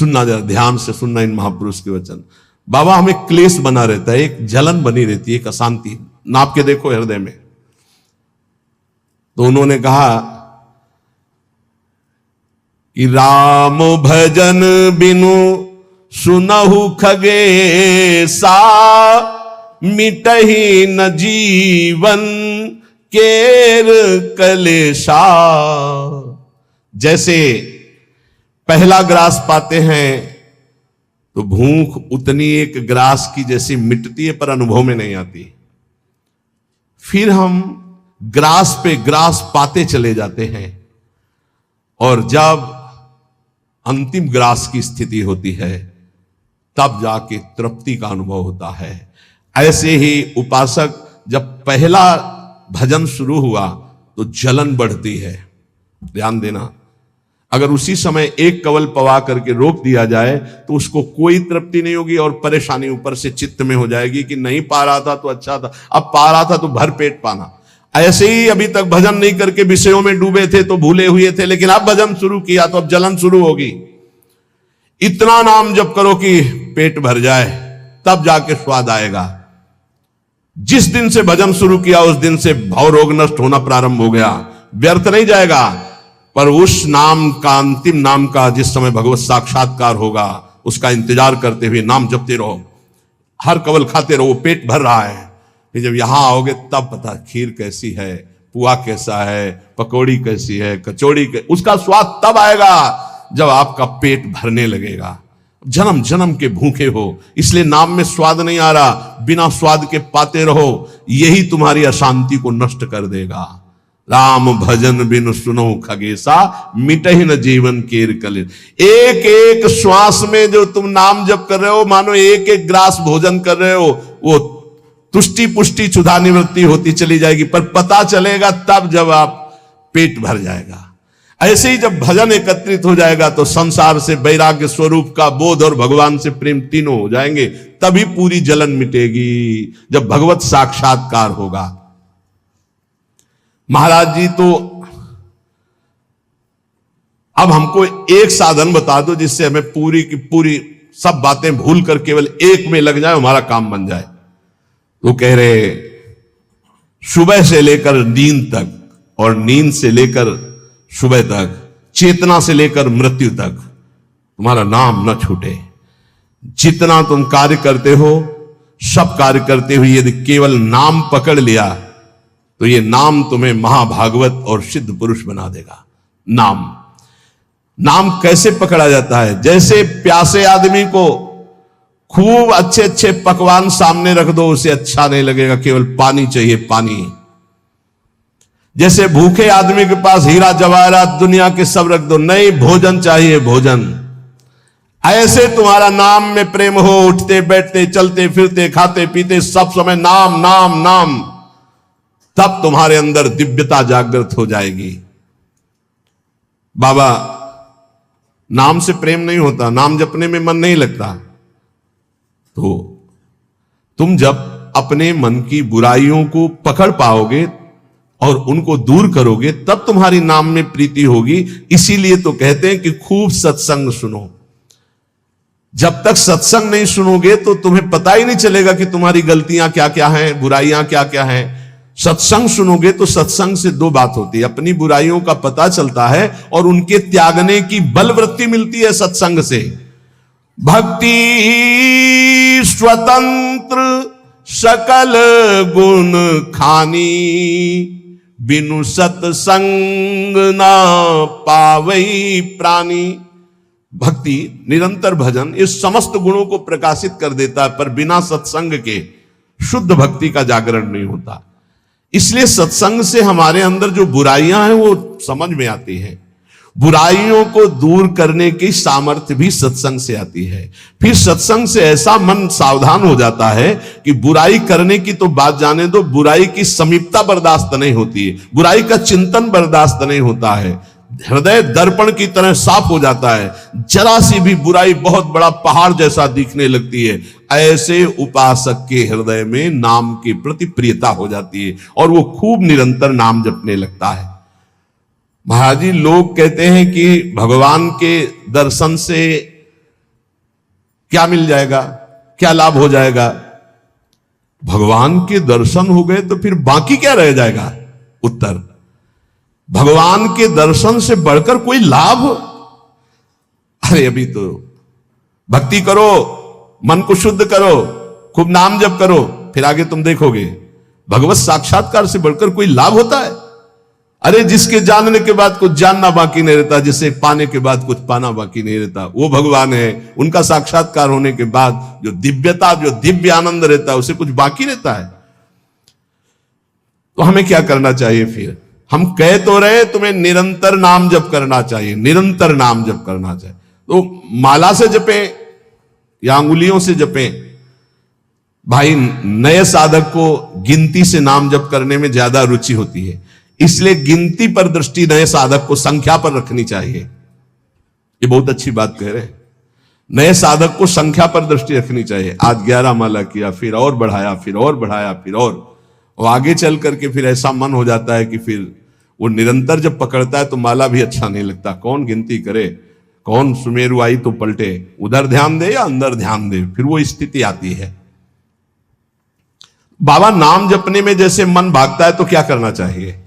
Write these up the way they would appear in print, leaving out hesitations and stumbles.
सुनना, जरा ध्यान से सुनना इन महापुरुष के वचन। बाबा, हमें क्लेश बना रहता है, एक जलन बनी रहती है, एक अशांति, नाप के देखो हृदय में। तो उन्होंने कहा कि राम भजन बिनु सुनहु खगेसा, मिटहि न जीवन केर कलेशा। जैसे पहला ग्रास पाते हैं तो भूख उतनी एक ग्रास की जैसी मिटती है, पर अनुभव में नहीं आती। फिर हम ग्रास पे ग्रास पाते चले जाते हैं, और जब अंतिम ग्रास की स्थिति होती है तब जाके तृप्ति का अनुभव होता है। ऐसे ही उपासक, जब पहला भजन शुरू हुआ तो जलन बढ़ती है। ध्यान देना, अगर उसी समय एक कवल पवा करके रोक दिया जाए तो उसको कोई तृप्ति नहीं होगी, और परेशानी ऊपर से चित्त में हो जाएगी कि नहीं पा रहा था तो अच्छा था, अब पा रहा था तो भर पेट पाना। ऐसे ही अभी तक भजन नहीं करके विषयों में डूबे थे तो भूले हुए थे, लेकिन अब भजन शुरू किया तो अब जलन शुरू होगी। इतना नाम जप करो कि पेट भर जाए, तब जाके स्वाद आएगा। जिस दिन से भजन शुरू किया उस दिन से भाव रोग नष्ट होना प्रारंभ हो गया, व्यर्थ नहीं जाएगा। पर उस नाम का, अंतिम नाम का, जिस समय भगवत साक्षात्कार होगा उसका इंतजार करते हुए नाम जपते रहो, हर कवल खाते रहो, पेट भर रहा है। फिर जब यहां आओगे तब पता खीर कैसी है, पुआ कैसा है, पकौड़ी कैसी है, कचौड़ी उसका स्वाद तब आएगा जब आपका पेट भरने लगेगा। जन्म जन्म के भूखे हो, इसलिए नाम में स्वाद नहीं आ रहा, बिना स्वाद के पाते रहो, यही तुम्हारी अशांति को नष्ट कर देगा। राम भजन बिन सुनो खगेसा, मिटहि न जीवन केर कलेश। एक एक श्वास में जो तुम नाम जप कर रहे हो, मानो एक एक ग्रास भोजन कर रहे हो, वो तुष्टि पुष्टि क्षुधा निवृत्ति होती चली जाएगी, पर पता चलेगा तब जब आप पेट भर जाएगा। ऐसे ही जब भजन एकत्रित हो जाएगा तो संसार से वैराग्य स्वरूप का बोध और भगवान से प्रेम तीनों हो जाएंगे, तभी पूरी जलन मिटेगी, जब भगवत साक्षात्कार होगा। महाराज जी, तो अब हमको एक साधन बता दो जिससे हमें पूरी की पूरी सब बातें भूल कर केवल एक में लग जाए, हमारा काम बन जाए। तो कह रहे, सुबह से लेकर नींद तक, और नींद से लेकर सुबह तक, चेतना से लेकर मृत्यु तक तुम्हारा नाम न छूटे। जितना तुम कार्य करते हो, सब कार्य करते हुए यदि केवल नाम पकड़ लिया तो ये नाम तुम्हें महाभागवत और सिद्ध पुरुष बना देगा। नाम कैसे पकड़ा जाता है? जैसे प्यासे आदमी को खूब अच्छे अच्छे पकवान सामने रख दो, उसे अच्छा नहीं लगेगा, केवल पानी चाहिए, पानी। जैसे भूखे आदमी के पास हीरा जवाहरात दुनिया के सब रख दो, नहीं, भोजन चाहिए, भोजन। ऐसे तुम्हारा नाम में प्रेम हो, उठते बैठते चलते फिरते खाते पीते सब समय नाम नाम नाम, तब तुम्हारे अंदर दिव्यता जागृत हो जाएगी। बाबा, नाम से प्रेम नहीं होता, नाम जपने में मन नहीं लगता, तो तुम जब अपने मन की बुराइयों को पकड़ पाओगे और उनको दूर करोगे, तब तुम्हारी नाम में प्रीति होगी। इसीलिए तो कहते हैं कि खूब सत्संग सुनो। जब तक सत्संग नहीं सुनोगे तो तुम्हें पता ही नहीं चलेगा कि तुम्हारी गलतियां क्या क्या हैं, बुराइयां क्या क्या हैं। सत्संग सुनोगे तो सत्संग से दो बात होती है, अपनी बुराइयों का पता चलता है और उनके त्यागने की बलवृत्ति मिलती है सत्संग से। भक्ति स्वतंत्र सकल गुण खानी, बिनु सत्संग ना पावई प्राणी। भक्ति, निरंतर भजन, इस समस्त गुणों को प्रकाशित कर देता है, पर बिना सत्संग के शुद्ध भक्ति का जागरण नहीं होता। इसलिए सत्संग से हमारे अंदर जो बुराइयां हैं वो समझ में आती हैं। बुराइयों को दूर करने की सामर्थ्य भी सत्संग से आती है। फिर सत्संग से ऐसा मन सावधान हो जाता है कि बुराई करने की तो बात जाने दो, बुराई की समीपता बर्दाश्त नहीं होती है, बुराई का चिंतन बर्दाश्त नहीं होता है। हृदय दर्पण की तरह साफ हो जाता है, जरा सी भी बुराई बहुत बड़ा पहाड़ जैसा दिखने लगती है। ऐसे उपासक के हृदय में नाम के प्रति प्रियता हो जाती है और वो खूब निरंतर नाम जपने लगता है। महाराज जी, लोग कहते हैं कि भगवान के दर्शन से क्या मिल जाएगा, क्या लाभ हो जाएगा? भगवान के दर्शन हो गए तो फिर बाकी क्या रह जाएगा? उत्तर, भगवान के दर्शन से बढ़कर कोई लाभ? अरे अभी तो भक्ति करो, मन को शुद्ध करो, खूब नाम जप करो, फिर आगे तुम देखोगे भगवत साक्षात्कार से बढ़कर कोई लाभ होता है? अरे जिसके जानने के बाद कुछ जानना बाकी नहीं रहता, जिसे पाने के बाद कुछ पाना बाकी नहीं रहता, वो भगवान है। उनका साक्षात्कार होने के बाद जो दिव्यता, जो दिव्य आनंद रहता है, उसे कुछ बाकी रहता है? तो हमें क्या करना चाहिए फिर? हम कह तो रहे तुम्हें निरंतर नाम जप करना चाहिए, निरंतर नाम जप करना चाहिए। तो माला से जपें या अंगुलियों से जपें? भाई नए साधक को गिनती से नाम जप करने में ज्यादा रुचि होती है, इसलिए गिनती पर दृष्टि नए साधक को संख्या पर रखनी चाहिए। ये बहुत अच्छी बात कह रहे हैं। नए साधक को संख्या पर दृष्टि रखनी चाहिए। आज 11 माला किया, फिर और बढ़ाया, फिर और बढ़ाया, फिर और आगे चल करके फिर ऐसा मन हो जाता है कि फिर वो निरंतर जब पकड़ता है तो माला भी अच्छा नहीं लगता। कौन गिनती करे, कौन सुमेरु आई तो पलटे, उधर ध्यान दे या अंदर ध्यान दे, फिर वो स्थिति आती है। बाबा नाम जपने में जैसे मन भागता है तो क्या करना चाहिए?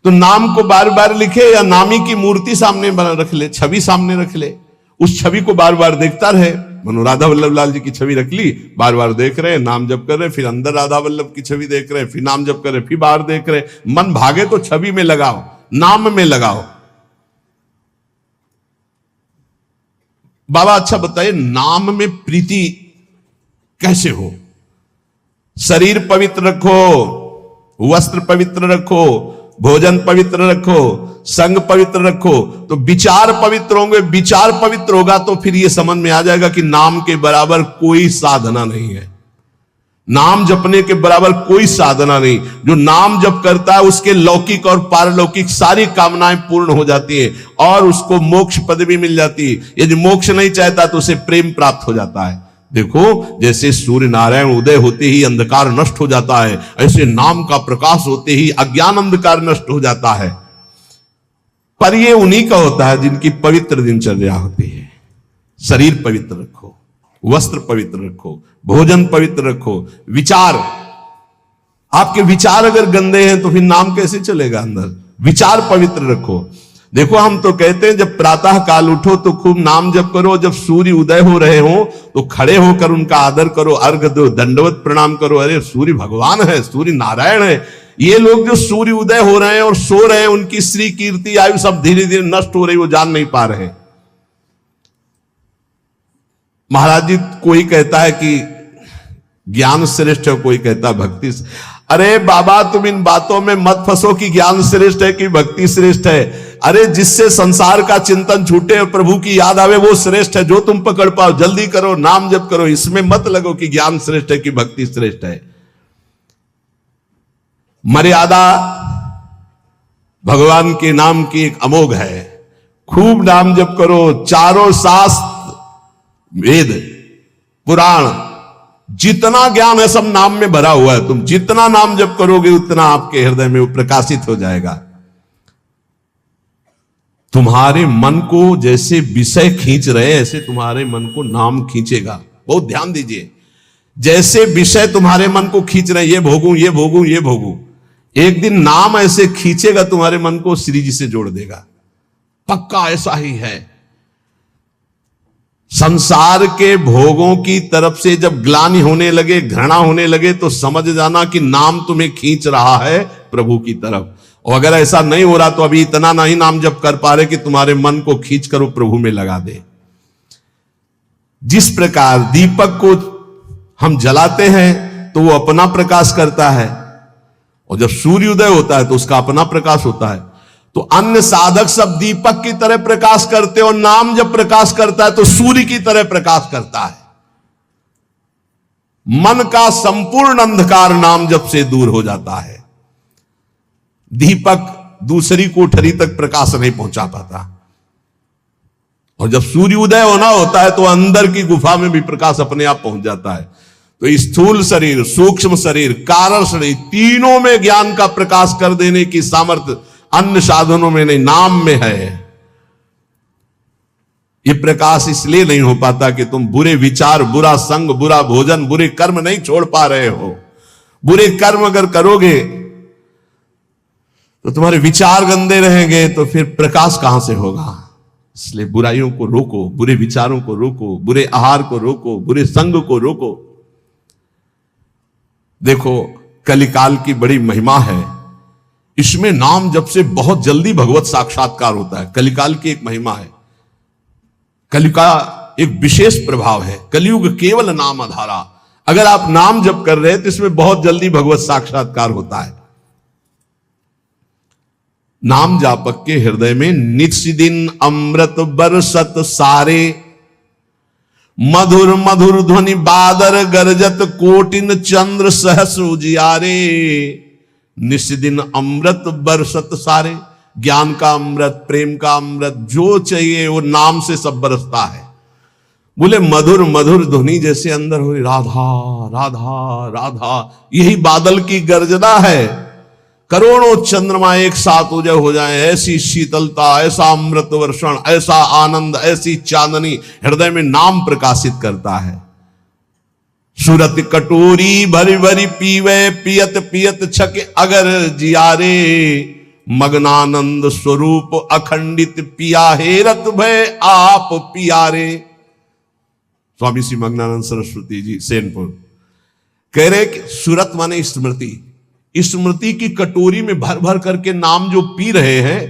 तो नाम को बार बार लिखे या नामी की मूर्ति सामने बना रख ले, छवि सामने रख ले, उस छवि को बार बार देखता रहे। मनो राधा वल्लभ लाल जी की छवि रख ली, बार बार देख रहे, नाम जप कर रहे, फिर अंदर राधा वल्लभ की छवि देख रहे, फिर नाम जप कर रहे, फिर बाहर देख रहे। मन भागे तो छवि में लगाओ, नाम में लगाओ। बाबा अच्छा बताइए, नाम में प्रीति कैसे हो? शरीर पवित्र रखो, वस्त्र पवित्र रखो, भोजन पवित्र रखो, संग पवित्र रखो, तो विचार पवित्र होंगे। विचार पवित्र होगा तो फिर यह समझ में आ जाएगा कि नाम के बराबर कोई साधना नहीं है, नाम जपने के बराबर कोई साधना नहीं। जो नाम जप करता है उसके लौकिक और पारलौकिक सारी कामनाएं पूर्ण हो जाती हैं और उसको मोक्ष पदवी मिल जाती है। यदि मोक्ष नहीं चाहता तो उसे प्रेम प्राप्त हो जाता है। देखो जैसे सूर्य नारायण उदय होते ही अंधकार नष्ट हो जाता है, ऐसे नाम का प्रकाश होते ही अज्ञान अंधकार नष्ट हो जाता है। पर ये उन्हीं का होता है जिनकी पवित्र दिनचर्या होती है। शरीर पवित्र रखो, वस्त्र पवित्र रखो, भोजन पवित्र रखो, विचार, आपके विचार अगर गंदे हैं तो फिर नाम कैसे चलेगा अंदर? विचार पवित्र रखो। देखो हम तो कहते हैं जब प्रातः काल उठो तो खूब नाम जप करो, जब सूर्य उदय हो रहे हो तो खड़े होकर उनका आदर करो, अर्घ दो, दंडवत प्रणाम करो। अरे सूर्य भगवान है, सूर्य नारायण है। ये लोग जो सूर्य उदय हो रहे हैं और सो रहे हैं, उनकी श्री कीर्ति आयु सब धीरे धीरे नष्ट हो रही, वो जान नहीं पा रहे। महाराज जी कोई कहता है कि ज्ञान श्रेष्ठ है, कोई कहता है भक्ति। अरे बाबा तुम इन बातों में मत फंसो कि ज्ञान श्रेष्ठ है कि भक्ति श्रेष्ठ है। अरे जिससे संसार का चिंतन छूटे और प्रभु की याद आवे वो श्रेष्ठ है। जो तुम पकड़ पाओ जल्दी करो, नाम जप करो, इसमें मत लगो कि ज्ञान श्रेष्ठ है कि भक्ति श्रेष्ठ है। मर्यादा भगवान के नाम की एक अमोघ है। खूब नाम जप करो, चारों शास्त्र, वेद, पुराण, जितना ज्ञान है सब नाम में भरा हुआ है। तुम जितना नाम जप करोगे उतना आपके हृदय में वो प्रकाशित हो जाएगा। तुम्हारे मन को जैसे विषय खींच रहे ऐसे तुम्हारे मन को नाम खींचेगा। बहुत ध्यान दीजिए, जैसे विषय तुम्हारे मन को खींच रहे, ये भोगूं, ये भोगूं, ये भोगूं, एक दिन नाम ऐसे खींचेगा तुम्हारे मन को, श्री जी से जोड़ देगा। पक्का ऐसा ही है। संसार के भोगों की तरफ से जब ग्लानि होने लगे, घृणा होने लगे, तो समझ जाना कि नाम तुम्हें खींच रहा है प्रभु की तरफ। और अगर ऐसा नहीं हो रहा तो अभी इतना नहीं नाम जप कर पा रहे कि तुम्हारे मन को खींच कर वो प्रभु में लगा दे। जिस प्रकार दीपक को हम जलाते हैं तो वो अपना प्रकाश करता है, और जब सूर्योदय होता है तो उसका अपना प्रकाश होता है। तो अन्य साधक सब दीपक की तरह प्रकाश करते और नाम जब प्रकाश करता है तो सूर्य की तरह प्रकाश करता है। मन का संपूर्ण अंधकार नाम जप से दूर हो जाता है। दीपक दूसरी कोठरी तक प्रकाश नहीं पहुंचा पाता, और जब सूर्य उदय होना होता है तो अंदर की गुफा में भी प्रकाश अपने आप पहुंच जाता है। तो स्थूल शरीर, सूक्ष्म शरीर, कारण शरीर, तीनों में ज्ञान का प्रकाश कर देने की सामर्थ्य अन्य साधनों में नहीं, नाम में है। ये प्रकाश इसलिए नहीं हो पाता कि तुम बुरे विचार, बुरा संग, बुरा भोजन, बुरे कर्म नहीं छोड़ पा रहे हो। बुरे कर्म अगर करोगे तो तुम्हारे विचार गंदे रहेंगे, तो फिर प्रकाश कहां से होगा। इसलिए बुराइयों को रोको, बुरे विचारों को रोको, बुरे आहार को रोको, बुरे संग को रोको। देखो, कलिकाल की बड़ी महिमा है, इसमें नाम जप से बहुत जल्दी भगवत साक्षात्कार होता है। कलिकाल की एक महिमा है, कलयुग का एक विशेष प्रभाव है। कलयुग केवल नाम आधारा। अगर आप नाम जप कर रहे हैं तो इसमें बहुत जल्दी भगवत साक्षात्कार होता है। नाम जापक के हृदय में नित्य दिन अमृत बरसत सारे, मधुर मधुर ध्वनि बादर गरजत कोटिन चंद्र सहस उजियारे। नित्य दिन अमृत बरसत सारे, ज्ञान का अमृत, प्रेम का अमृत, जो चाहिए वो नाम से सब बरसता है। बोले मधुर मधुर ध्वनि जैसे अंदर हो, राधा राधा राधा, यही बादल की गर्जना है। करोड़ों चंद्रमा एक साथ उदय हो जाए, ऐसी शीतलता, ऐसा अमृत वर्षण, ऐसा आनंद, ऐसी चांदनी हृदय में नाम प्रकाशित करता है। सूरत कटोरी भरी भरी पीवे, पियत पियत छक अगर जियारे। मग्नानंद स्वरूप अखंडित पिया हेरत भय आप पियारे। स्वामी श्री मग्नानंद सरस्वती जी सेनपुर कह रहे कि सूरत माने स्मृति, स्मृति की कटोरी में भर भर करके नाम जो पी रहे हैं,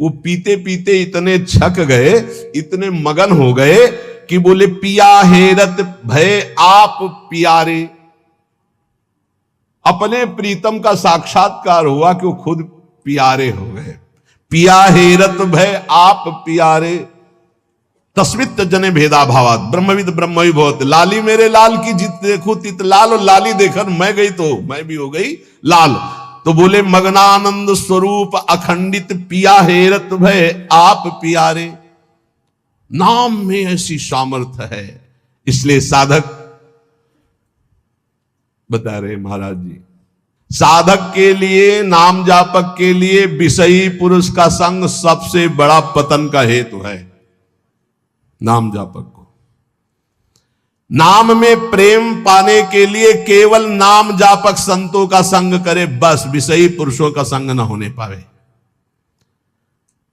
वो पीते पीते इतने छक गए, इतने मगन हो गए कि बोले पिया हेरत भय आप पियारे। अपने प्रीतम का साक्षात्कार हुआ कि वो खुद प्यारे हो गए। पिया हेरत भय आप प्यारे, तस्मित जने भेदा भावात, ब्रह्मविद ब्रह्म भवत। लाली मेरे लाल की जित देखो तित लाल, और लाली देखकर मैं गई तो मैं भी हो गई लाल। तो बोले मग्नानंद स्वरूप अखंडित पिया हेरत भय आप प्यारे। नाम में ऐसी सामर्थ्य है, इसलिए साधक बता रहे महाराज जी, साधक के लिए, नाम जापक के लिए विषयी पुरुष का संग सबसे बड़ा पतन का हेतु है। नाम जापक को नाम में प्रेम पाने के लिए केवल नाम जापक संतों का संग करे, बस विषयी पुरुषों का संग न होने पावे।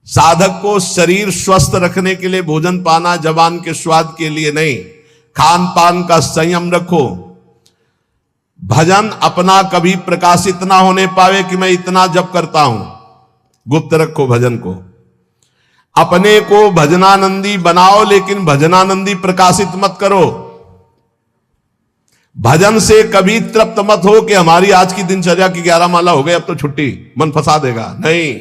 साधक को शरीर स्वस्थ रखने के लिए भोजन पाना जबान के स्वाद के लिए नहीं, खान पान का संयम रखो। भजन अपना कभी प्रकाशित ना होने पावे कि मैं इतना जप करता हूं, गुप्त रखो भजन को। अपने को भजनानंदी बनाओ, लेकिन भजनानंदी प्रकाशित मत करो। भजन से कभी तृप्त मत हो कि हमारी आज की दिनचर्या की 11 माला हो गई, अब तो छुट्टी, मन फंसा देगा। नहीं,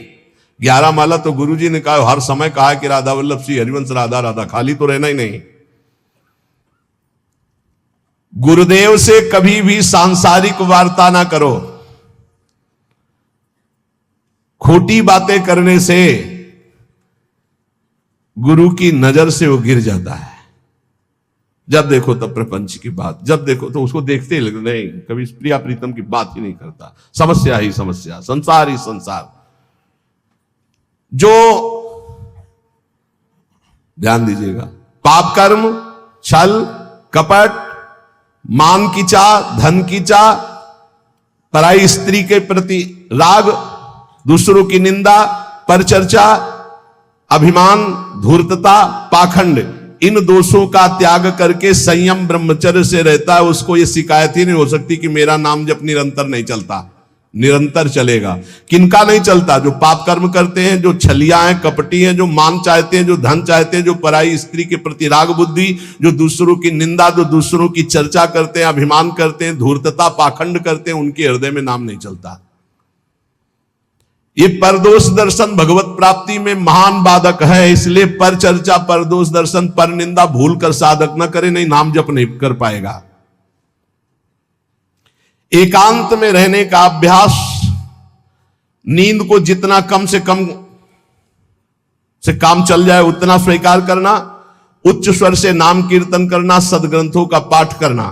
11 माला तो गुरुजी ने कहा, हर समय कहा कि राधा वल्लभ श्री हरिवंश राधा राधा, खाली तो रहना ही नहीं। गुरुदेव से कभी भी सांसारिक वार्ता ना करो। खोटी बातें करने से गुरु की नजर से वो गिर जाता है। जब देखो तब प्रपंच की बात, जब देखो तो उसको देखते ही लगता नहीं, कभी प्रिया प्रीतम की बात ही नहीं करता। समस्या ही समस्या, संसार ही संसार। जो ध्यान दीजिएगा, पाप कर्म, छल कपट, मान की चाह, धन की चाह, पराई स्त्री के प्रति राग, दूसरों की निंदा, परचर्चा, अभिमान, धूर्तता, पाखंड, इन दोषों का त्याग करके संयम ब्रह्मचर्य से रहता है, उसको ये शिकायत ही नहीं हो सकती कि मेरा नाम जब निरंतर नहीं चलता। निरंतर चलेगा। किनका नहीं चलता? जो पाप कर्म करते हैं, जो छलिया हैं, कपटी हैं, जो मान चाहते हैं, जो धन चाहते हैं, जो पराई स्त्री के प्रति राग बुद्धि, जो दूसरों की निंदा, जो दूसरों की चर्चा करते हैं, अभिमान करते हैं, धूर्तता, पाखंड करते हैं, उनके हृदय में नाम नहीं चलता। ये परदोष दर्शन भगवत प्राप्ति में महान बाधक है। इसलिए पर चर्चा, परदोष दर्शन, पर निंदा भूल कर साधक न करे, नहीं नाम जप नहीं कर पाएगा। एकांत में रहने का अभ्यास, नींद को जितना कम से कम से काम चल जाए उतना स्वीकार करना, उच्च स्वर से नाम कीर्तन करना, सदग्रंथों का पाठ करना,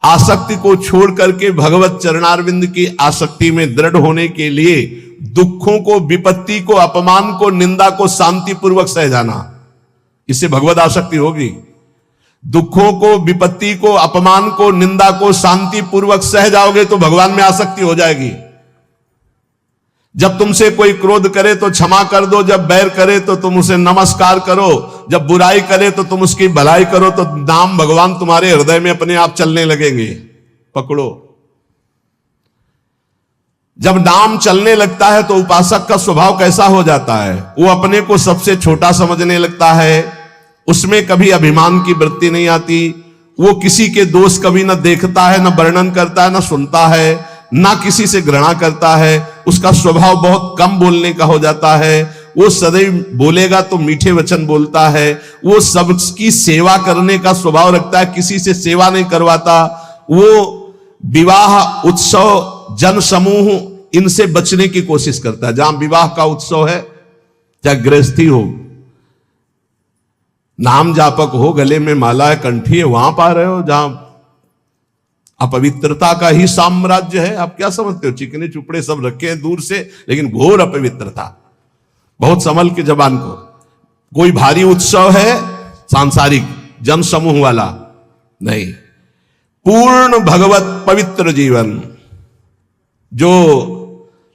आसक्ति को छोड़ करके भगवत चरणारविंद की आसक्ति में दृढ़ होने के लिए दुखों को, विपत्ति को, अपमान को, निंदा को शांतिपूर्वक सह जाना, इससे भगवत आसक्ति होगी। दुखों को, विपत्ति को, अपमान को, निंदा को शांति पूर्वक सह जाओगे तो भगवान में आसक्ति हो जाएगी। जब तुमसे कोई क्रोध करे तो क्षमा कर दो, जब बैर करे तो तुम उसे नमस्कार करो, जब बुराई करे तो तुम उसकी भलाई करो, तो नाम भगवान तुम्हारे हृदय में अपने आप चलने लगेंगे। पकड़ो। जब नाम चलने लगता है तो उपासक का स्वभाव कैसा हो जाता है? वो अपने को सबसे छोटा समझने लगता है, उसमें कभी अभिमान की वृत्ति नहीं आती, वो किसी के दोष कभी न देखता है, न वर्णन करता है, न सुनता है, ना किसी से घृणा करता है। उसका स्वभाव बहुत कम बोलने का हो जाता है। वो सदैव बोलेगा तो मीठे वचन बोलता है। वो सबकी सेवा करने का स्वभाव रखता है, किसी से सेवा नहीं करवाता। वो विवाह, उत्सव, जन समूह, इनसे बचने की कोशिश करता है। जहां विवाह का उत्सव है, चाहे गृहस्थी हो, नाम जापक हो, गले में माला है, कंठी है, वहां पा रहे हो जहां अपवित्रता का ही साम्राज्य है। आप क्या समझते हो? चिकने चुपड़े सब रखे हैं दूर से, लेकिन घोर अपवित्रता। बहुत संभल के जबान को। कोई भारी उत्सव है सांसारिक जन समूह वाला नहीं, पूर्ण भगवत पवित्र जीवन। जो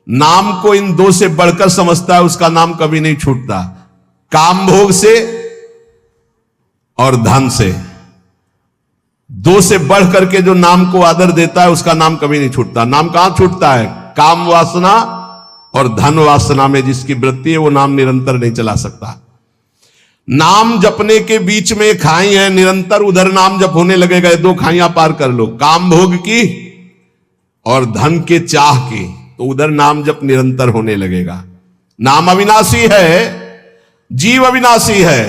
नाम को इन दो से बढ़कर समझता है उसका नाम कभी नहीं छूटता। काम भोग से और धन से, दो से बढ़ करके जो नाम को आदर देता है उसका नाम कभी नहीं छूटता। नाम कहां छूटता है? काम वासना और धन वासना में जिसकी वृत्ति है वो नाम निरंतर नहीं चला सकता। नाम जपने के बीच में खाई है, निरंतर उधर नाम जप होने लगेगा। दो खाइयां पार कर लो, काम भोग की और धन के चाह की, तो उधर नाम जप निरंतर होने लगेगा। नाम अविनाशी है, जीव अविनाशी है,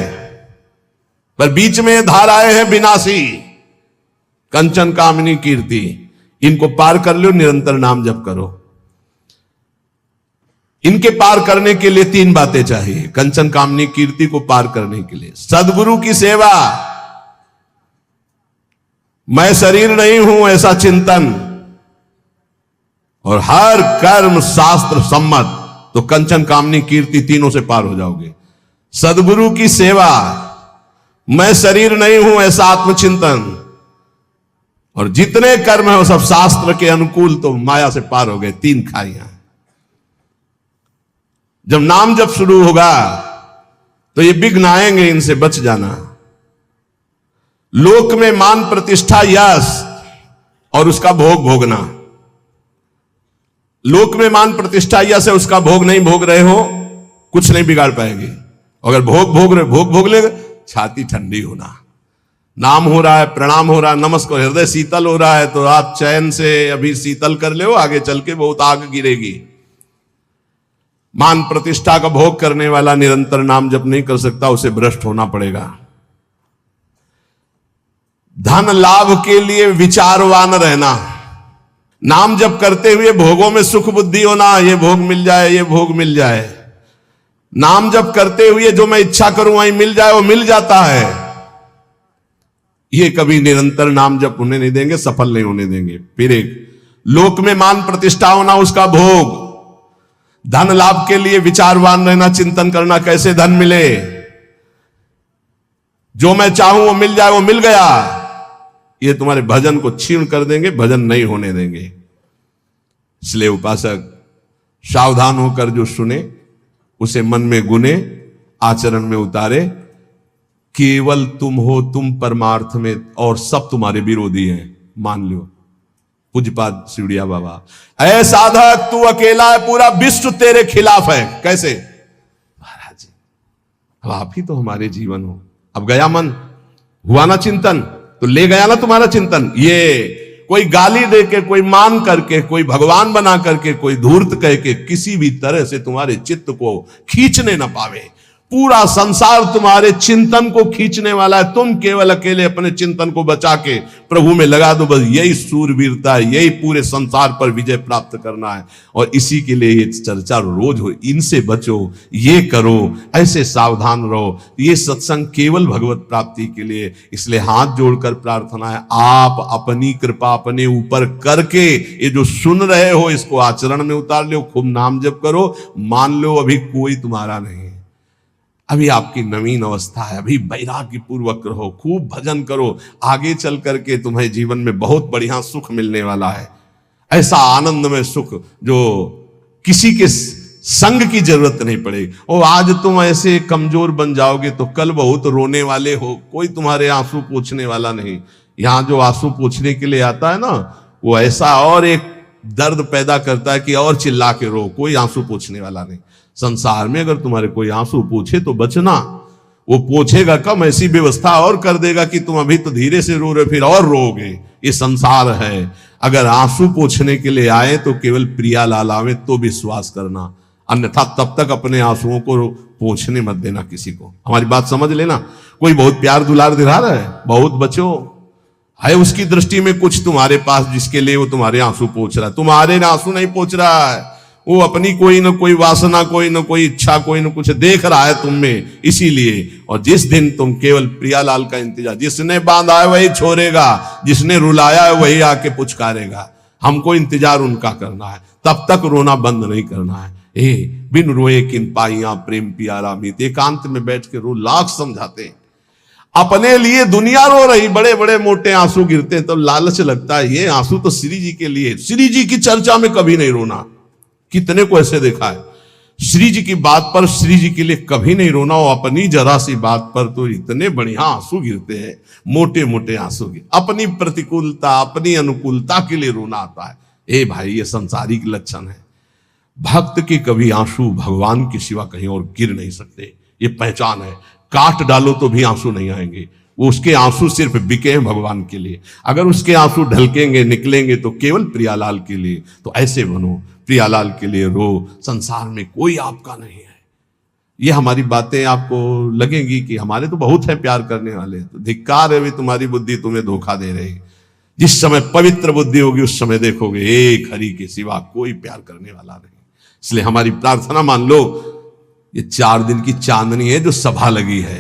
पर बीच में धाराएं हैं विनाशी। कंचन, कामिनी, कीर्ति, इनको पार कर लो, निरंतर नाम जप करो। इनके पार करने के लिए तीन बातें चाहिए। कंचन, कामिनी, कीर्ति को पार करने के लिए सदगुरु की सेवा, मैं शरीर नहीं हूं ऐसा चिंतन, और हर कर्म शास्त्र सम्मत, तो कंचन, कामिनी, कीर्ति तीनों से पार हो जाओगे। सदगुरु की सेवा, मैं शरीर नहीं हूं ऐसा आत्मचिंतन, और जितने कर्म है वो सब शास्त्र के अनुकूल, तो माया से पार हो गए। तीन खाइयां। जब नाम जब शुरू होगा तो ये विघ्न आएंगे, इनसे बच जाना। लोक में मान, प्रतिष्ठा, यश और उसका भोग भोगना। लोक में मान, प्रतिष्ठा, यश है, उसका भोग नहीं भोग रहे हो, कुछ नहीं बिगाड़ पाएंगे। अगर भोग भोग रहे, भोग भोग ले, छाती ठंडी होना। नाम हो रहा है, प्रणाम हो रहा है, नमस्कार, हृदय शीतल हो रहा है, तो आप चैन से अभी शीतल कर ले, आगे चल के बहुत आग गिरेगी। मान प्रतिष्ठा का भोग करने वाला निरंतर नाम जप नहीं कर सकता, उसे भ्रष्ट होना पड़ेगा। धन लाभ के लिए विचारवान रहना, नाम जप करते हुए भोगों में सुख बुद्धि होना, ये भोग मिल जाए, ये भोग मिल जाए। नाम जप करते हुए जो मैं इच्छा करूं वहीं मिल जाए, वो मिल जाता है। ये कभी निरंतर नाम जप होने नहीं देंगे, सफल नहीं होने देंगे। फिर एक लोक में मान प्रतिष्ठा होना, उसका भोग। धन लाभ के लिए विचारवान रहना, चिंतन करना कैसे धन मिले, जो मैं चाहूं वो मिल जाए, वो मिल गया। ये तुम्हारे भजन को छीण कर देंगे, भजन नहीं होने देंगे। इसलिए उपासक सावधान होकर जो सुने उसे मन में गुने, आचरण में उतारे। केवल तुम हो, तुम परमार्थ में, और सब तुम्हारे विरोधी हैं, मान लो। पूज्यपाद सिवड़िया बाबा, ऐ साधक तू अकेला है, पूरा विश्व तेरे खिलाफ है। कैसे? महाराज जी, अब आप ही तो हमारे जीवन हो। अब गया मन, हुआ ना चिंतन, तो ले गया ना तुम्हारा चिंतन। ये कोई गाली दे के, कोई मान करके, कोई भगवान बना करके, कोई धूर्त कह के किसी भी तरह से तुम्हारे चित्त को खींचने ना पावे। पूरा संसार तुम्हारे चिंतन को खींचने वाला है, तुम केवल अकेले अपने चिंतन को बचा के प्रभु में लगा दो। बस यही सूरवीरता है, यही पूरे संसार पर विजय प्राप्त करना है। और इसी के लिए ये चर्चा रोज हो, इनसे बचो, ये करो, ऐसे सावधान रहो। ये सत्संग केवल भगवत प्राप्ति के लिए। इसलिए हाथ जोड़कर प्रार्थना है, आप अपनी कृपा अपने ऊपर करके ये जो सुन रहे हो इसको आचरण में उतार लो। खूब नाम जप करो, मान लो अभी कोई तुम्हारा नहीं। अभी आपकी नवीन अवस्था है, अभी वैराग्य पूर्वक रहो, खूब भजन करो, आगे चल करके तुम्हें जीवन में बहुत बढ़िया सुख मिलने वाला है। ऐसा आनंदमय सुख जो किसी के संग की जरूरत नहीं पड़ेगी। और आज तुम ऐसे कमजोर बन जाओगे तो कल बहुत रोने वाले हो, कोई तुम्हारे आंसू पोंछने वाला नहीं। यहां जो आंसू पोंछने के लिए आता है ना, वो ऐसा और एक दर्द पैदा करता है कि और चिल्ला के रो, कोई आंसू पोंछने वाला नहीं। संसार में अगर तुम्हारे कोई आंसू पूछे तो बचना, वो पूछेगा कम, ऐसी व्यवस्था और कर देगा कि तुम अभी तो धीरे से रो रहे, फिर और रोगे। ये संसार है। अगर आंसू पूछने के लिए आए तो केवल प्रियालाल आवे तो विश्वास करना, अन्यथा तब तक अपने आंसुओं को पूछने मत देना किसी को। हमारी बात समझ लेना। कोई बहुत प्यार दुलार दिखा रहा है, बहुत बचो, है उसकी दृष्टि में कुछ तुम्हारे पास जिसके लिए वो तुम्हारे आंसू पोंछ रहा है। तुम्हारे आंसू नहीं पोंछ रहा है, वो अपनी कोई न कोई वासना, कोई न कोई इच्छा, कोई न कुछ देख रहा है तुम में, इसीलिए। और जिस दिन तुम केवल प्रियालाल का इंतजार, जिसने बांधा है वही छोड़ेगा, जिसने रुलाया है वही आके पुचकारेगा। हमको इंतजार उनका करना है, तब तक रोना बंद नहीं करना है। बिन रोए किन पाइया प्रेम प्यारा मीत, एकांत में बैठ के रो, लाख समझाते हैं। अपने लिए दुनिया रो रही, बड़े बड़े मोटे आंसू गिरते हैं, तब लालच लगता है ये आंसू तो श्री जी के लिए। श्री जी की चर्चा में कभी नहीं रोना। कितने को ऐसे देखा है, श्री जी की बात पर, श्री जी के लिए कभी नहीं रोना, और अपनी जरा सी बात पर तो इतने बढ़िया आंसू गिरते हैं, मोटे मोटे आंसू गिर। अपनी प्रतिकूलता, अपनी अनुकूलता के लिए रोना आता है। ए भाई, ये संसारिक लक्षण है। भक्त के कभी आंसू भगवान के सिवा कहीं और गिर नहीं सकते, ये पहचान है। काट डालो तो भी आंसू नहीं आएंगे, वो उसके आंसू सिर्फ बिके हैं भगवान के लिए। अगर उसके आंसू ढलकेंगे, निकलेंगे तो केवल प्रियालाल के लिए। तो ऐसे बनो, प्रियालाल के लिए रो। संसार में कोई आपका नहीं है। ये हमारी बातें आपको लगेंगी कि हमारे तो बहुत है प्यार करने वाले, तो धिक्कार है भी तुम्हारी बुद्धि तुम्हें धोखा दे रही। जिस समय पवित्र बुद्धि होगी उस समय देखोगे एक हरि के सिवा कोई प्यार करने वाला नहीं। इसलिए हमारी प्रार्थना मान लो, ये 4 दिन की चांदनी है जो सभा लगी है,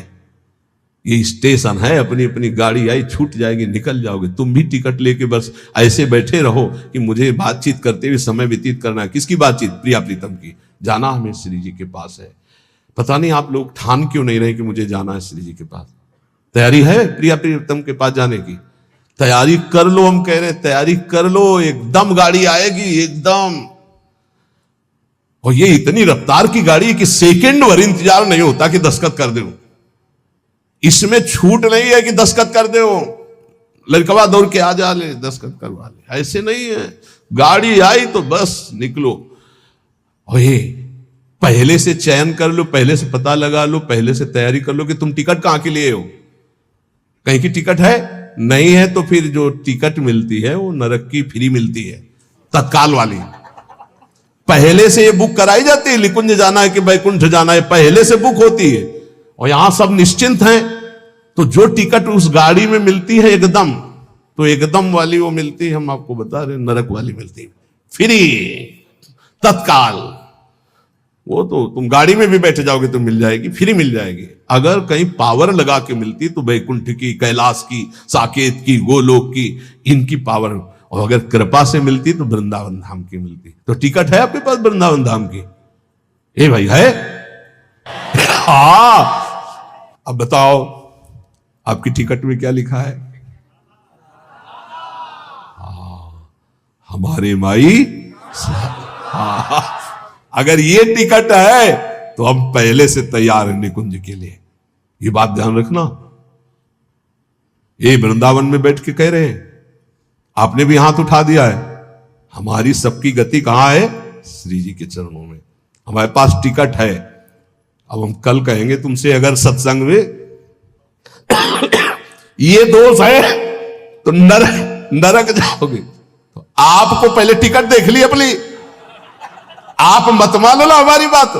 ये स्टेशन है। अपनी अपनी गाड़ी आई, छूट जाएगी, निकल जाओगे। तुम भी टिकट लेके बस ऐसे बैठे रहो कि मुझे बातचीत करते हुए समय व्यतीत करना है। किसकी बातचीत? प्रिया प्रीतम की। जाना हमें श्री जी के पास है। पता नहीं आप लोग ठान क्यों नहीं रहे कि मुझे जाना है श्री जी के पास। तैयारी है प्रिया प्रीतम के पास जाने की? तैयारी कर लो, हम कह रहे हैं तैयारी कर लो, एकदम गाड़ी आएगी, एकदम। और ये इतनी रफ्तार की गाड़ी है कि सेकंड भर इंतजार नहीं होता कि दस्तखत कर दो। इसमें छूट नहीं है कि दस्तखत कर दो, लड़कवा दौड़ के आ जा ले दस्तखत करवा ले, ऐसे नहीं है। गाड़ी आई तो बस निकलो। और ये पहले से चयन कर लो, पहले से पता लगा लो, पहले से तैयारी कर लो कि तुम टिकट कहां के लिए हो। कहीं की टिकट है? नहीं है तो फिर जो टिकट मिलती है वो नरक की फ्री मिलती है, तत्काल वाली। पहले से ये बुक कराई जाती है, निकुंज जाना है कि बैकुंठ जाना है, पहले से बुक होती है। और यहां सब निश्चिंत हैं, तो जो टिकट उस गाड़ी में मिलती है एकदम, तो एकदम वाली वो मिलती है, हम आपको बता रहे, नरक वाली मिलती है फ्री, तत्काल। वो तो तुम गाड़ी में भी बैठ जाओगे तो मिल जाएगी, फ्री मिल जाएगी। अगर कहीं पावर लगा के मिलती तो बैकुंठ की, कैलाश की, साकेत की, गोलोक की, इनकी पावर। और अगर कृपा से मिलती तो वृंदावन धाम की मिलती। तो टिकट है आपके पास वृंदावन धाम की? ए भाई है? हाँ, अब बताओ आपकी टिकट में क्या लिखा है? हमारे माई। हाँ, अगर ये टिकट है तो हम पहले से तैयार हैं निकुंज के लिए। ये बात ध्यान रखना। ये वृंदावन में बैठ के कह रहे हैं, आपने भी हाथ उठा दिया है। हमारी सबकी गति कहां है? श्री जी के चरणों में। हमारे पास टिकट है। अब हम कल कहेंगे तुमसे, अगर सत्संग में ये दोष है तो नरक जाओगे। तो आपको पहले टिकट देख ली अपनी, आप मत मानो ना हमारी बात,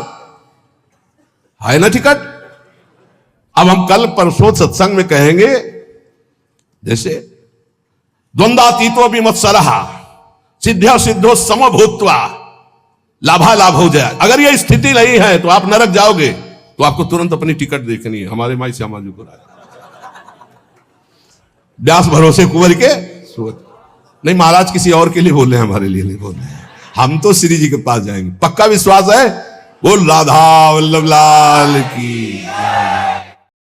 है ना टिकट। अब हम कल परसों सत्संग में कहेंगे, जैसे द्वंद्वातीतो विमत्सरः सिद्ध्यो सिद्धो समभूत्वा लाभालाभ हो जाए। अगर यह स्थिति नहीं है तो आप नरक जाओगे। तो आपको तुरंत अपनी टिकट देखनी है। हमारे माई श्यामा जी को व्यास भरोसे कुंवर के सोच नहीं, महाराज किसी और के लिए बोल रहे हैं, हमारे लिए नहीं बोल रहे हैं। हम तो श्री जी के पास जाएंगे, पक्का विश्वास है। बोल राधा वल्लभ लाल की जय।